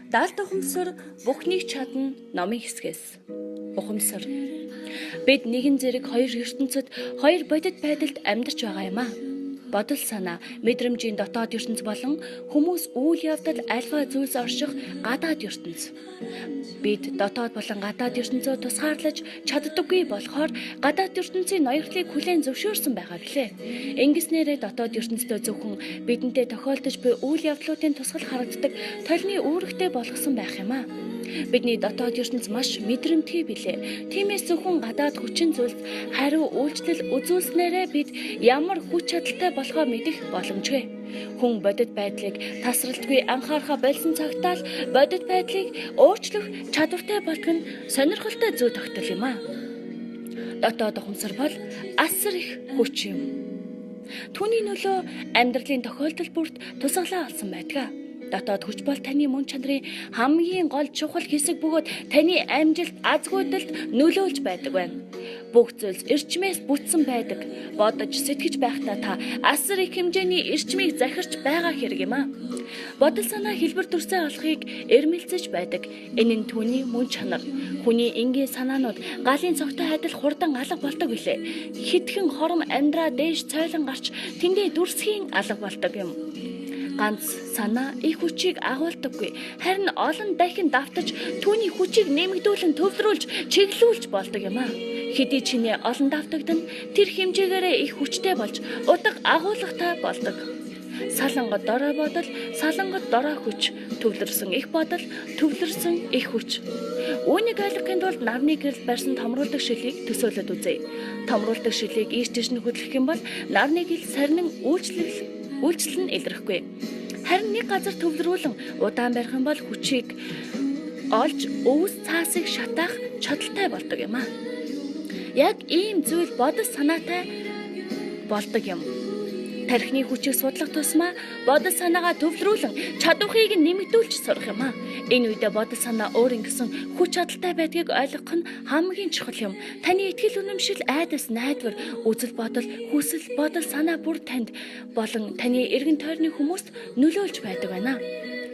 Даалт ухамсар бүхнийг чадна номын хэсгээс. Ухамсар. Бид нэгэн зэрэг хоёр ертөнцид хоёр бодит байдалд амьдарч байгаа юм а. Бодол санаа, мэдрэмжийн дотоод ертөнц болон хүмүүс үйл явдал альва зүйлс орших гадаад ертөнц. Бид дотоод болон гадаад ертөнцөө тусгаарлаж чаддаггүй болохоор гадаад ертөнцийн ноёрхлыг хүлээн зөвшөөрсөн байгаа билээ. Ингэснээрээ дотоод ертөнцийн зөвхөн бидэнтэй тохиолдож буй үйл явдлуудын тусгал харагддаг толны үүрэгтэй болгосон байх юм а. Бидний дотоод ертөнц маш мэдрэмтгий билээ. Тиймээс зөвхөн гадаад хүчин зүйлс хариу үйлчлэл үзүүлснээрээ бид ямар хүч чадалтай болохоо мэдэх боломжгүй. Хүн бодит байдлыг тасралтгүй анхаарахаа болсон цагтаа л бодит байдлыг өөрчлөх чадвартай болдог нь сонирхолтой зүй тогтол юм а. Дотоод ухамсар бол асар их хүч юм. Түүний нөлөө амьдралын тохиолдол бүрт тусгалаа олсон байдаг. Дотоод хүч бол таны мөн чанарын хамгийн гол чухал хэсэг бөгөөд таны амжилт азгүйдэлд нөлөөлж байдаг байна. Бүх зүйлс эрчмээс бүтсэн байдаг. Бодож сэтгэж байхдаа та асар их хэмжээний эрчмийг захирч байгаа хэрэг юм а. Бодол санаа хэлбэр төрсөө олохыг эрмэлзэж байдаг. Энэ нь түүний мөн чанар. Хүний энгийн санаанууд галын цогтой адил хурдан алга болдог билээ. Хитгэн хором амьдраа дээш цойлон гарч тэндээ дүрсхийн алга болдог юм. Ганц санаа их хүчийг агуулдаггүй. Харин олон дахин давтаж түүний хүчийг нэмэгдүүлэн төвлөрүүлж чиглүүлж болдог юм а. Хэдий чинээ олон давтагдана тэр хэмжээгээрээ их хүчтэй болж удаг агуулгатай болдог. Салангад дорой бодол, салангад дорой хүч, төвлөрсөн их бодол, төвлөрсөн их хүч. Үүнийг ойлгохын тулд нарны гэрэл барьсан томруулдаг шилийг төсөөлөд үзье. Томруулдаг шилийг ийш тийш нь хөдлөх юм бол нарны гэрэл сарнин үйлчлэл нь илэрхгүй. Харин нэг газар төвлөрүүлэн удаан барих юм бол хүчийг олж өвс цаасыг шатаах чадaltaй болдог юм а. Яг ийм зүйл бодол санаатай болдог юм. Тархины хүчийг судлах тусмаа бодол санаагаа төвлөрүүлэн чадварыг нэмэгдүүлж сурах юм а. Энэ үедээ бодол санаа өөр ингэсэн хүч чадалтай байдгийг ойлгох нь хамгийн чухал юм. Таны итгэл үнэмшил, айдас, найдвар, үзэл бодол, хүсэл, бодол санаа бүр танд болон таны эргэн тойрны хүмүүст нөлөөлж байдаг байна.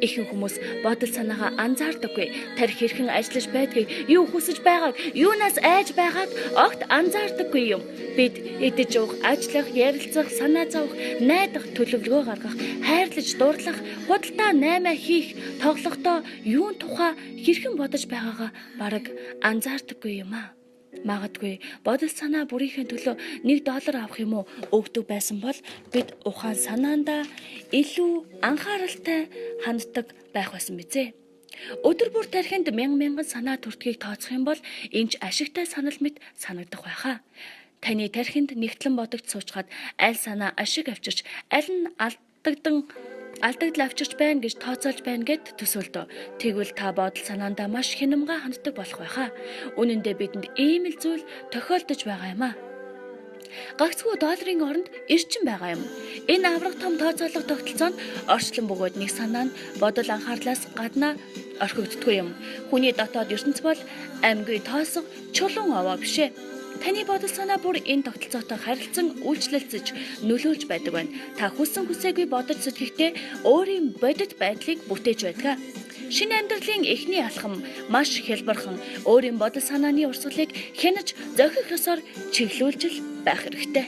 Ихэнх хүмүүс бодол санаагаа анзаардаггүй. Тарих хэрхэн ажиллаж байдгийг, юу хүсэж байгааг, юунаас айж байгааг огт анзаардаггүй юм. Бид идэж уух, ажиллах, ярилцах, санаа зовох, найдах, төлөвлөгөө гаргах, хайрлаж, дурлах, худалдаа наймаа хийх, тоглохдоо юун тухай хэрхэн бодож байгаагаа бараг анзаардаггүй юм а. Магадгүй бодол санаа бүрийнхээ төлөө $1 авах юм уу өгдөг байсан бол бид ухаан санаандаа илүү анхааралтай ханддаг байх байсан бизээ. Өдөр бүр тархинд мянган санаа төртгийг тооцох юм бол энэч ашигтай санал мэт санагдах байхаа. Таны тархинд нэгтлэн бодогд суучгаад аль санаа ашиг авчирч, аль нь алдагдал авчирч байна гэж тооцоолж байна гэд төсөөлдөө. Тэгвэл та бодол санаандаа маш хянамга ханддаг болох байхаа. Үнэн дээр бидэнд ийм л зүйл тохиолдож байгаа юм а. Гагцхүү $1 оронд эрчим байгаа юм. Энэ аврах том тооцоолох тогтолцоонд орчлон бөгөөд нэг санаа нь бодол анхаарлаас гадна орхигддаггүй юм. Хүний дотоод ертөнц бол амьгүй тоосго чулуун овоо бишээ. Таны бодол санаа бүр энэ тогтолцоотой харилцан үйлчлэлцэж нөлөөлж байдаг байна. Та хүссэн хүсээгүй бодож сэтгэхдээ өөрийн бодит байдлыг бүтээж байдаг. Шинэ амьдралын эхний алхам маш хялбархан өөрийн бодол санааны урсгалыг хянаж зохих ёсоор чиглүүлж байх хэрэгтэй.